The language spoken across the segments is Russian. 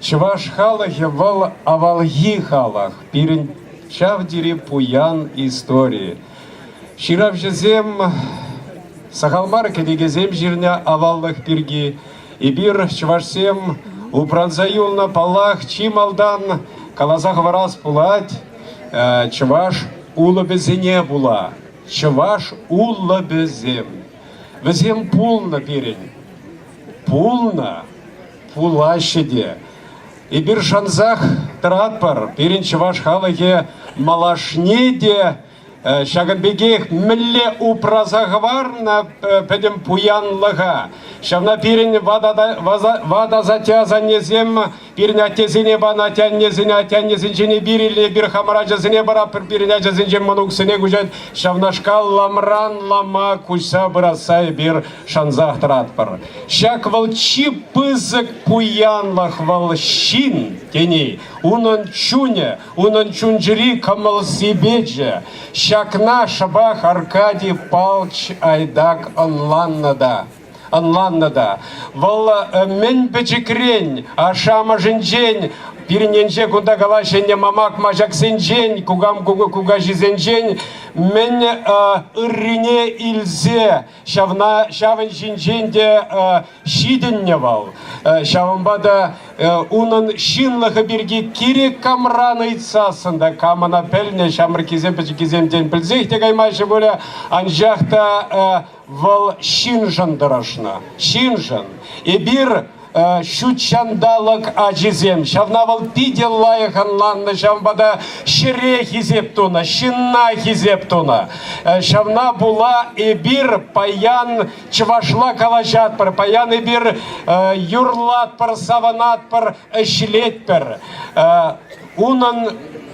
Чуваш халахе вал авалги халах, пирин чавдири пуян истории. Ширав жезем сахалмар кедегезем жирня аваллах пирги, и бир чувашсем упранзаюл на палах чималдан калазах варас пулать, чуваш улабезене була, чуваш улабезем. Везем пулна пирень, пулна, пулащеде. И бир шанзах тратпар, пирин чуваш халахе малашнеде, шаганбегех мле упразагварна педем пуянлага. Шавна пирин вада затяза незем, пирин атезине бана тяннезинчене бириле бир хамараджа зине бара пириняча зинчен манук сине гужат. Шавна шкал ламран лама куса брасай бир шанзах тратпар. Шак волчи пызык пуянлах волщин тени. Унон чунжери камал сибеджа. Шакна шабах Аркадий Палч айдак онланнада. Вол мен печекрень, ашама жинжень, пирненже куда галашенне мамак мажак сенжень, кугам куга жизенжень, мен ыррине илзе, шавын жинженде шиденневал, шавынбада унын шинлығы бірге керек камран айтсасында, камана пәліне шамыр кезем печекеземден пілзехте каймайшы бөлі, анжақта вал шинжан дырашна, шинжан. И бир шучандалык ажизем. Шавнавал пидел лайханланны, шавбада шире хизептуна, шинна хизептуна. Шавна була и бир паян чвашла калажатпар, паян и бир юрлатпар, саванатпар, эшлетпар. Унан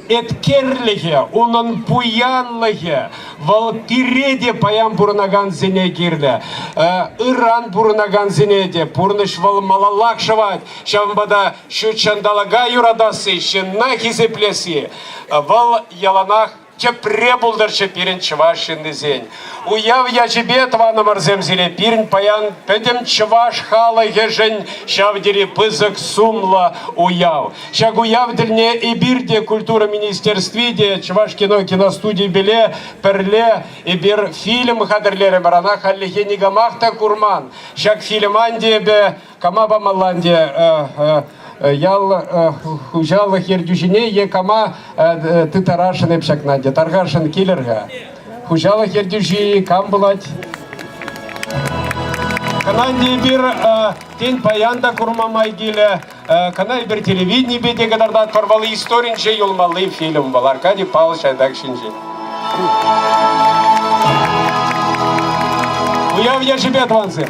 эткерліге, унан пуянліге, вал пиреде паян бурнаган зене кирлі, Иран бурнаган зенеде, пурныш вал малалак шавать, шавмбада шучандалага юрадасы, шынна хизеплеси, вал яланах Чепре булдырчы пирин чывашынды зень. Уяв я жебе твана марземзеле пирин паян педем чываш хала ежень шавдери пызык сумла уяв. Шаг уяв дельне и бирде культура министерствиде чываш киностудии беле перле и бир фильм хадерлере марана халлихе нигамахта курман. Шаг фильманде бе камаба маланде ял хужалых ердюжине екама ты тарашины пшакнанде таргашын килерга хужалых ердюжи кам булать кананде бир тень паянда курмамай гиле канай бир телевидение беде кадарда торвалы историнче юлмалы фильм был Аркадий Павлович Айдакшинчи. Уяв я жебет ванзым.